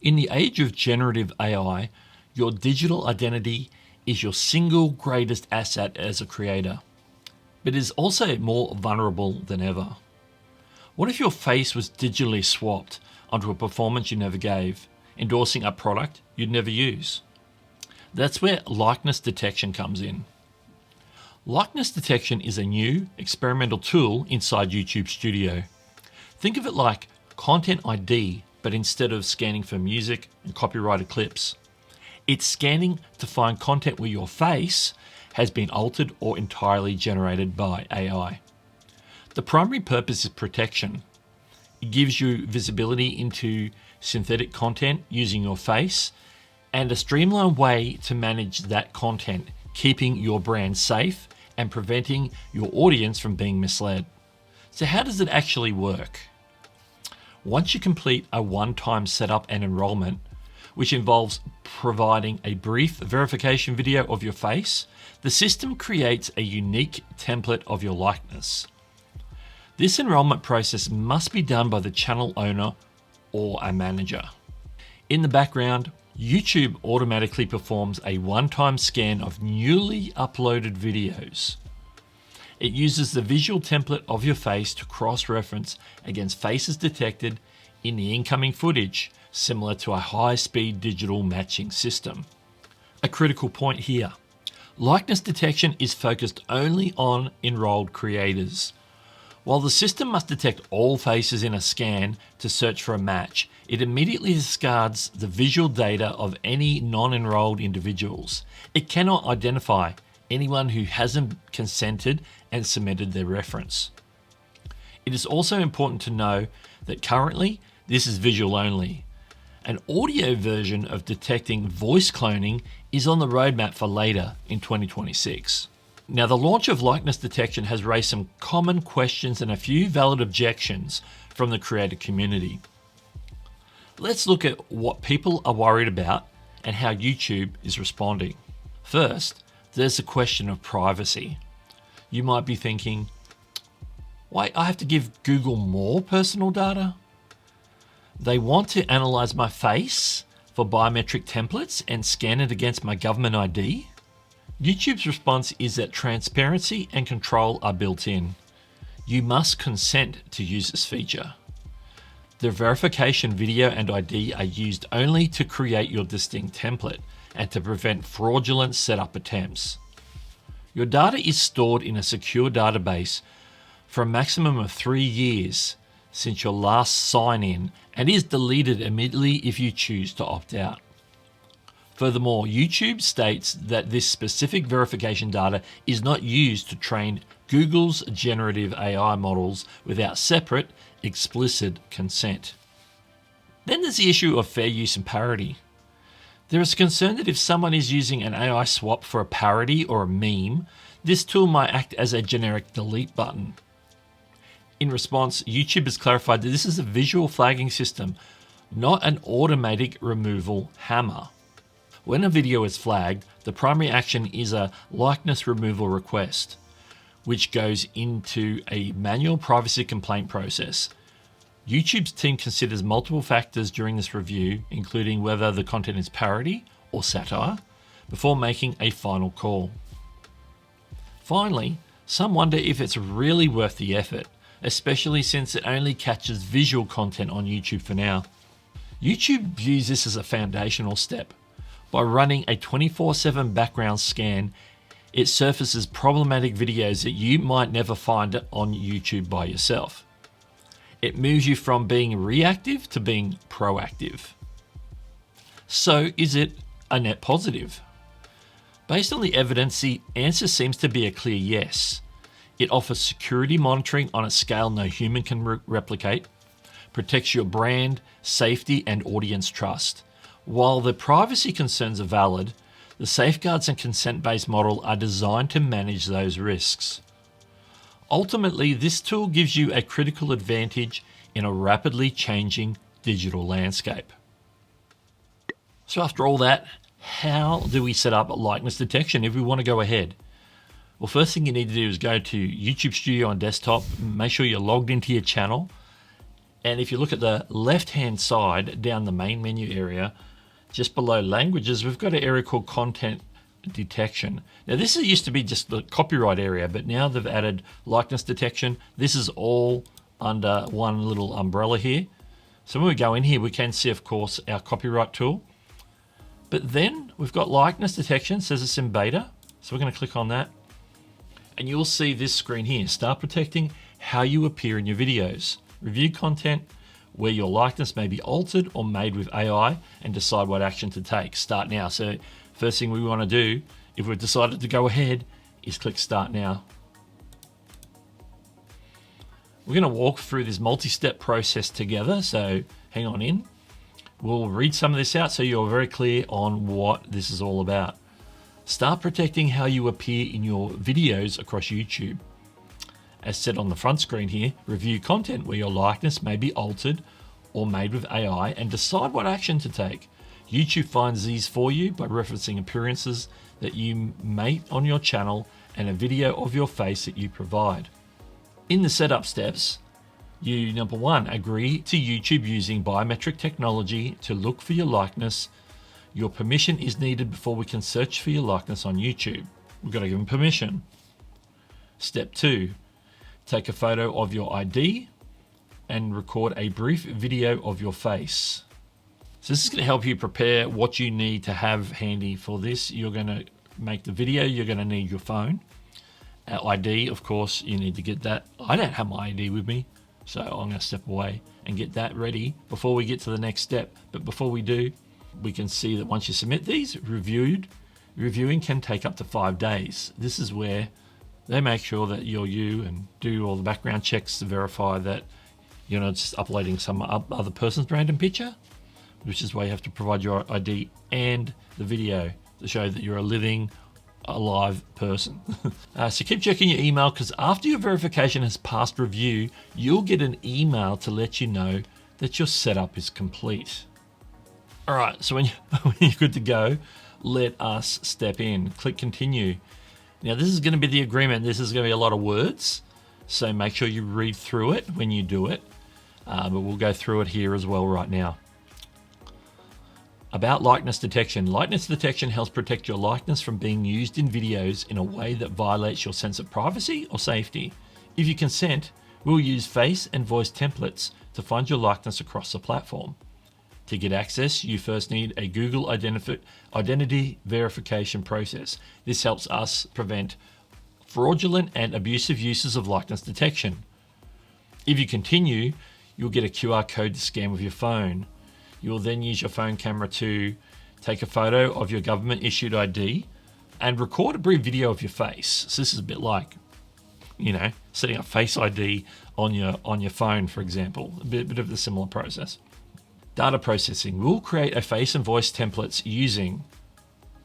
In the age of generative AI, your digital identity is your single greatest asset as a creator, but is also more vulnerable than ever. What if your face was digitally swapped onto a performance you never gave, endorsing a product you'd never use? That's where likeness detection comes in. Likeness detection is a new experimental tool inside YouTube Studio. Think of it like Content ID, but instead of scanning for music and copyrighted clips, it's scanning to find content where your face has been altered or entirely generated by AI. The primary purpose is protection. It gives you visibility into synthetic content using your face and a streamlined way to manage that content, keeping your brand safe and preventing your audience from being misled. So how does it actually work? Once you complete a one-time setup and enrollment, which involves providing a brief verification video of your face, the system creates a unique template of your likeness. This enrollment process must be done by the channel owner or a manager. In the background, YouTube automatically performs a one-time scan of newly uploaded videos. It uses the visual template of your face to cross-reference against faces detected in the incoming footage, similar to a high-speed digital matching system. A critical point here: likeness detection is focused only on enrolled creators. While the system must detect all faces in a scan to search for a match, it immediately discards the visual data of any non-enrolled individuals. It cannot identify anyone who hasn't consented and submitted their reference. It is also important to know that currently this is visual only. An audio version of detecting voice cloning is on the roadmap for later in 2026. Now, the launch of likeness detection has raised some common questions and a few valid objections from the creator community. Let's look at what people are worried about and how YouTube is responding. First, there's the question of privacy. You might be thinking, wait, I have to give Google more personal data? They want to analyze my face for biometric templates and scan it against my government ID? YouTube's response is that transparency and control are built in. You must consent to use this feature. The verification video and ID are used only to create your distinct template and to prevent fraudulent setup attempts. Your data is stored in a secure database for a maximum of 3 years since your last sign-in and is deleted immediately if you choose to opt out. Furthermore, YouTube states that this specific verification data is not used to train Google's generative AI models without separate, explicit consent. Then there's the issue of fair use and parody. There is concern that if someone is using an AI swap for a parody or a meme, this tool might act as a generic delete button. In response, YouTube has clarified that this is a visual flagging system, not an automatic removal hammer. When a video is flagged, the primary action is a likeness removal request, which goes into a manual privacy complaint process. YouTube's team considers multiple factors during this review, including whether the content is parody or satire, before making a final call. Finally, some wonder if it's really worth the effort, especially since it only catches visual content on YouTube for now. YouTube views this as a foundational step. By running a 24/7 background scan, it surfaces problematic videos that you might never find on YouTube by yourself. It moves you from being reactive to being proactive. So is it a net positive? Based on the evidence, the answer seems to be a clear yes. It offers security monitoring on a scale no human can replicate, protects your brand, safety, and audience trust. While the privacy concerns are valid, the safeguards and consent-based model are designed to manage those risks. Ultimately, this tool gives you a critical advantage in a rapidly changing digital landscape. So after all that, how do we set up likeness detection if we want to go ahead? Well, first thing you need to do is go to YouTube Studio on desktop, make sure you're logged into your channel, And if you look at the left-hand side down the main menu area, just below languages, we've got an area called content detection. Now this used to be just the copyright area, but now they've added likeness detection. This is all under one little umbrella here. So when we go in here, we can see, of course, our copyright tool. But then we've got likeness detection, it says it's in beta. So we're going to click on that. And you'll see this screen here. Start protecting how you appear in your videos. Review content where your likeness may be altered or made with AI and decide what action to take. Start now. So first thing we want to do, if we've decided to go ahead, is click Start Now. We're going to walk through this multi-step process together, so hang on in. We'll read some of this out so you're very clear on what this is all about. Start protecting how you appear in your videos across YouTube. As said on the front screen here, review content where your likeness may be altered or made with AI and decide what action to take. YouTube finds these for you by referencing appearances that you make on your channel and a video of your face that you provide. In the setup steps, you, number one, agree to YouTube using biometric technology to look for your likeness. Your permission is needed before we can search for your likeness on YouTube. We've got to give them permission. Step two, take a photo of your ID and record a brief video of your face. So this is going to help you prepare what you need to have handy for this. You're going to make the video, you're going to need your phone. ID, of course, you need to get that. I don't have my ID with me, so I'm going to step away and get that ready before we get to the next step. But before we do, we can see that once you submit these, reviewing can take up to 5 days. This is where they make sure that you're you and do all the background checks to verify that you're not just uploading some other person's random picture, which is why you have to provide your ID and the video to show that you're a living, alive person. So keep checking your email, because after your verification has passed review, you'll get an email to let you know that your setup is complete. All right, so when you're good to go, let us step in. Click continue. Now this is going to be the agreement. This is going to be a lot of words, so make sure you read through it when you do it. But we'll go through it here as well right now. About likeness detection. Likeness detection helps protect your likeness from being used in videos in a way that violates your sense of privacy or safety. If you consent, we'll use face and voice templates to find your likeness across the platform. To get access, you first need a Google identity verification process. This helps us prevent fraudulent and abusive uses of likeness detection. If you continue, you'll get a QR code to scan with your phone. You will then use your phone camera to take a photo of your government issued ID and record a brief video of your face. So this is a bit like, setting up Face ID on your phone, for example. A bit of the similar process. Data processing. We'll create a face and voice templates using,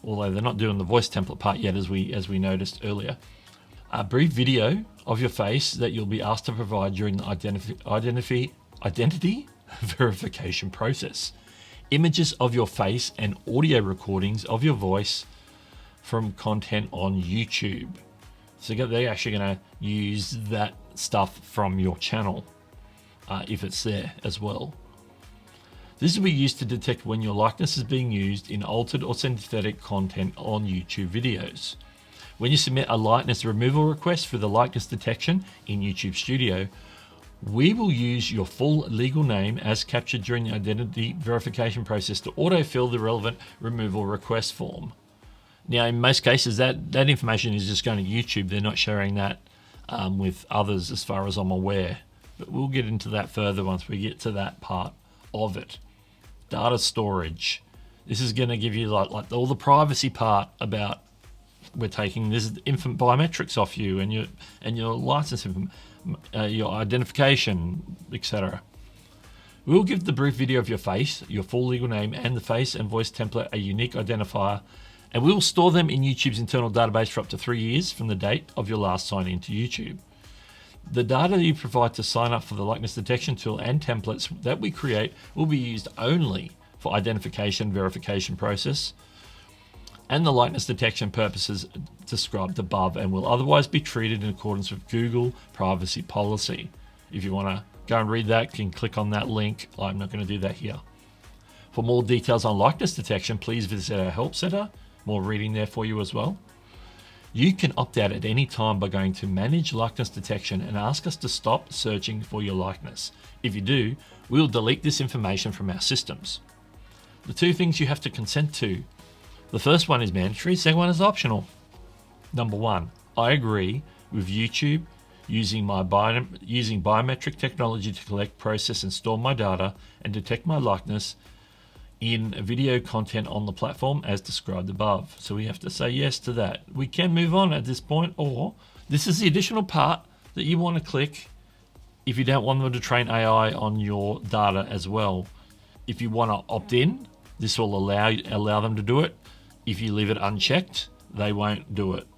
although they're not doing the voice template part yet, as we noticed earlier, a brief video of your face that you'll be asked to provide during the identity verification process. Images of your face and audio recordings of your voice from content on YouTube. So they're actually going to use that stuff from your channel if it's there as well. This will be used to detect when your likeness is being used in altered or synthetic content on YouTube videos. When you submit a likeness removal request for the likeness detection in YouTube Studio, we will use your full legal name as captured during the identity verification process to autofill the relevant removal request form. Now, in most cases, that information is just going to YouTube. They're not sharing that with others as far as I'm aware. But we'll get into that further once we get to that part of it. Data storage. This is going to give you like all the privacy part about we're taking this infant biometrics off you and your license information, your identification, etc. We will give the brief video of your face, your full legal name, and the face and voice template a unique identifier, and we will store them in YouTube's internal database for up to 3 years from the date of your last sign in to YouTube. The data you provide to sign up for the likeness detection tool and templates that we create will be used only for identification verification process and the likeness detection purposes described above, and will otherwise be treated in accordance with Google privacy policy. If you want to Go and read that. You can click on that link. I'm not going to do that here. For more details on likeness detection, please visit our help center. More reading there for you as well. You can opt out at any time by going to Manage Likeness Detection and ask us to stop searching for your likeness. If you do, we'll delete this information from our systems. The two things you have to consent to. The first one is mandatory, second one is optional. Number one, I agree with YouTube using biometric technology to collect, process, and store my data and detect my likeness in video content on the platform as described above. So we have to say yes to that. We can move on at this point, or this is the additional part that you want to click if you don't want them to train AI on your data as well. If you want to opt in, this will allow them to do it. If you leave it unchecked, they won't do it.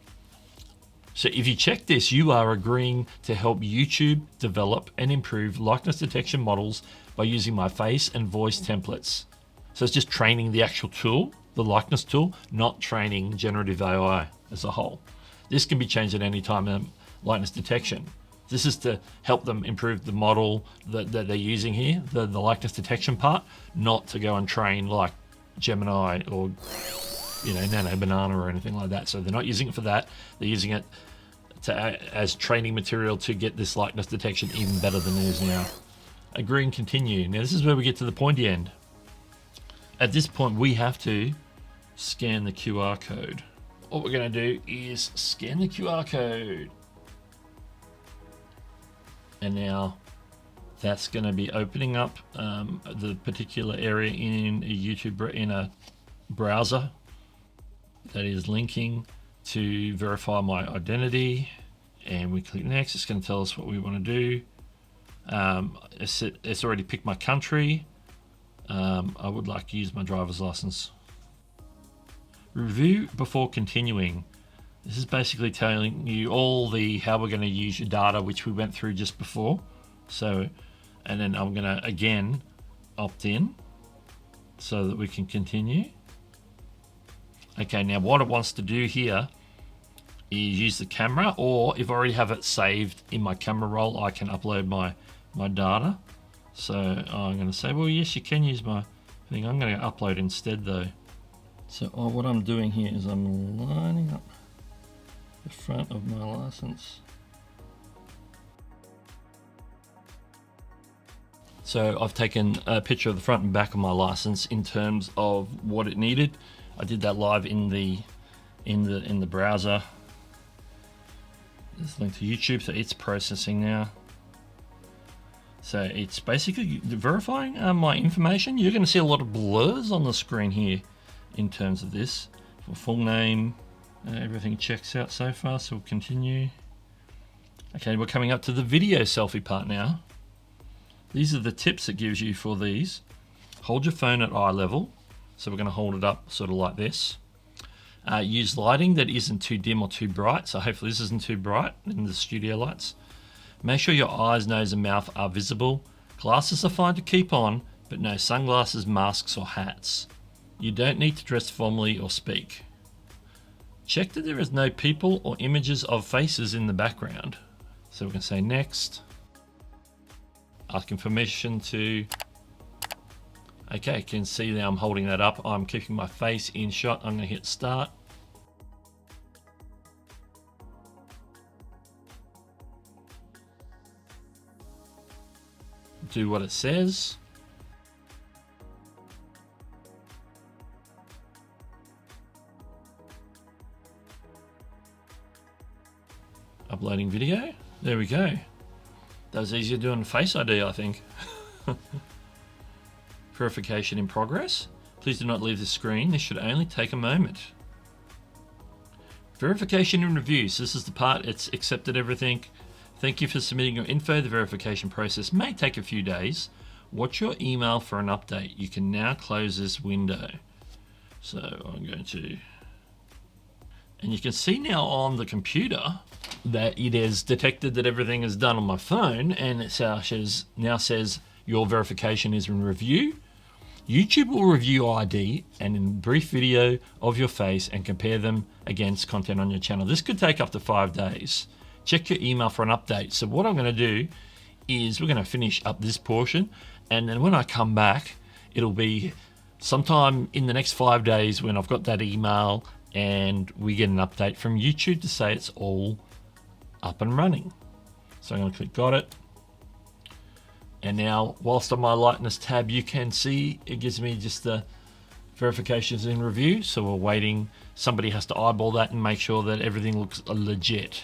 So if you check this, you are agreeing to help YouTube develop and improve likeness detection models by using my face and voice templates. So it's just training the actual tool, the likeness tool, not training generative AI as a whole. This can be changed at any time in likeness detection. This is to help them improve the model that they're using here, the likeness detection part, not to go and train like Gemini or Nano Banana or anything like that. So they're not using it for that. They're using it as training material to get this likeness detection even better than it is now. Agree and continue. Now this is where we get to the pointy end. At this point, we have to scan the QR code. What we're going to do is scan the QR code. And now that's going to be opening up the particular area in a browser that is linking to verify my identity. And we click next. It's going to tell us what we want to do. It's already picked my country. I would like to use my driver's license. Review before continuing. This is basically telling you all how we're going to use your data, which we went through just before. So, and then I'm going to again opt in so that we can continue. Okay, now what it wants to do here is use the camera, or if I already have it saved in my camera roll, I can upload my data. So I'm going to say, well, yes, you can use my thing. I'm going to upload instead though. So what I'm doing here is I'm lining up the front of my license. So I've taken a picture of the front and back of my license in terms of what it needed. I did that live in the browser. It's linked to YouTube, so it's processing now. So it's basically verifying my information. You're going to see a lot of blurs on the screen here in terms of this. For full name, everything checks out so far, so we'll continue. Okay, we're coming up to the video selfie part now. These are the tips it gives you for these. Hold your phone at eye level. So we're going to hold it up sort of like this. Use lighting that isn't too dim or too bright. So hopefully this isn't too bright in the studio lights. Make sure your eyes, nose and mouth are visible. Glasses are fine to keep on, but no sunglasses, masks or hats. You don't need to dress formally or speak. Check that there is no people or images of faces in the background. So we can say next. Asking permission to... Okay, you can see now I'm holding that up. I'm keeping my face in shot. I'm going to hit start. Do what it says. Uploading video. There we go. That was easier doing Face ID, I think. Verification in progress. Please do not leave the screen. This should only take a moment. Verification and reviews. This is the part it's accepted everything. Thank you for submitting your info. The verification process may take a few days. Watch your email for an update. You can now close this window. So I'm going to... And you can see now on the computer that it has detected that everything is done on my phone, and it now says your verification is in review. YouTube will review ID and in brief video of your face and compare them against content on your channel. This could take up to 5 days. Check your email for an update. So what I'm going to do is we're going to finish up this portion, and then when I come back, it'll be sometime in the next 5 days when I've got that email and we get an update from YouTube to say it's all up and running. So I'm going to click got it. And now, whilst on my likeness tab, you can see it gives me just the verifications in review. So we're waiting. Somebody has to eyeball that and make sure that everything looks legit.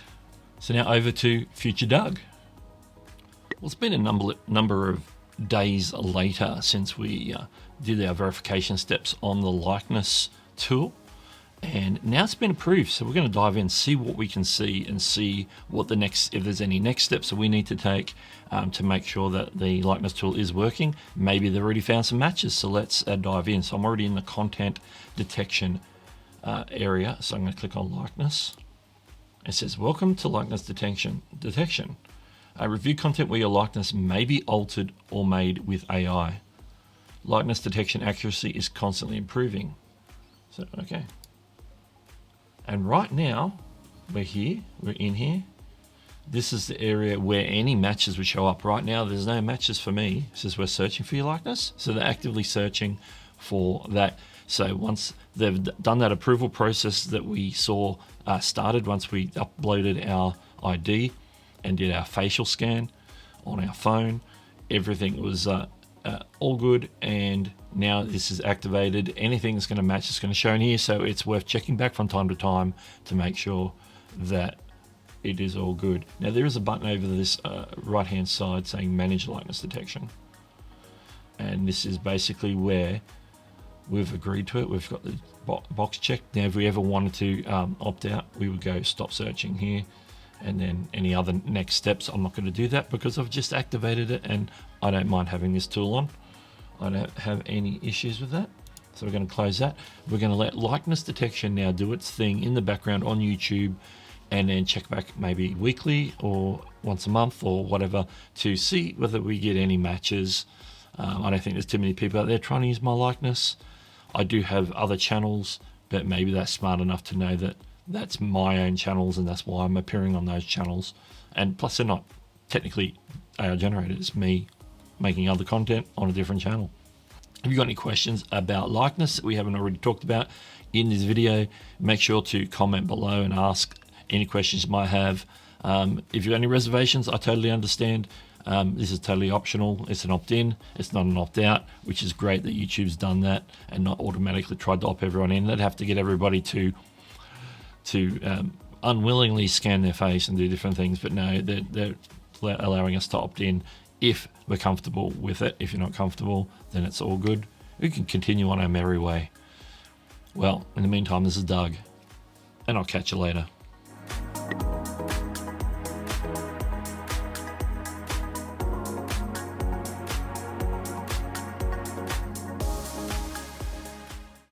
So now over to Future Doug. Well, it's been a number of days later since we did our verification steps on the likeness tool. And now it's been approved, so we're going to dive in, see what we can see, and see what if there's any next steps that we need to take to make sure that the likeness tool is working. Maybe they've already found some matches, so let's dive in. So I'm already in the content detection area, so I'm going to click on likeness. It says, welcome to likeness detection. Review content where your likeness may be altered or made with AI. Likeness detection accuracy is constantly improving. So, okay. And right now, we're in here. This is the area where any matches would show up. Right now, there's no matches for me. It says we're searching for your likeness. So they're actively searching for that. So once they've done that approval process that we saw started, once we uploaded our ID and did our facial scan on our phone, everything was all good, and now this is activated. Anything that's going to match is going to show in here, so it's worth checking back from time to time to make sure that it is all good. Now there is a button over this right hand side saying manage likeness detection, and this is basically where we've agreed to it. We've got the box checked. Now if we ever wanted to opt out, we would go stop searching here, and then any other next steps. I'm not going to do that because I've just activated it and I don't mind having this tool on. I don't have any issues with that. So we're going to close that. We're going to let likeness detection now do its thing in the background on YouTube, and then check back maybe weekly or once a month or whatever to see whether we get any matches. I don't think there's too many people out there trying to use my likeness. I do have other channels, but maybe that's smart enough to know that that's my own channels and that's why I'm appearing on those channels. And plus they're not technically AI generated, it's me making other content on a different channel. If you've got any questions about likeness that we haven't already talked about in this video, make sure to comment below and ask any questions you might have. If you've got any reservations, I totally understand. This is totally optional. It's an opt-in, it's not an opt-out, which is great that YouTube's done that and not automatically tried to opt everyone in. They'd have to get everybody to unwillingly scan their face and do different things, but no, they're allowing us to opt in if we're comfortable with it. If you're not comfortable, then it's all good. We can continue on our merry way. Well, in the meantime, this is Doug, and I'll catch you later.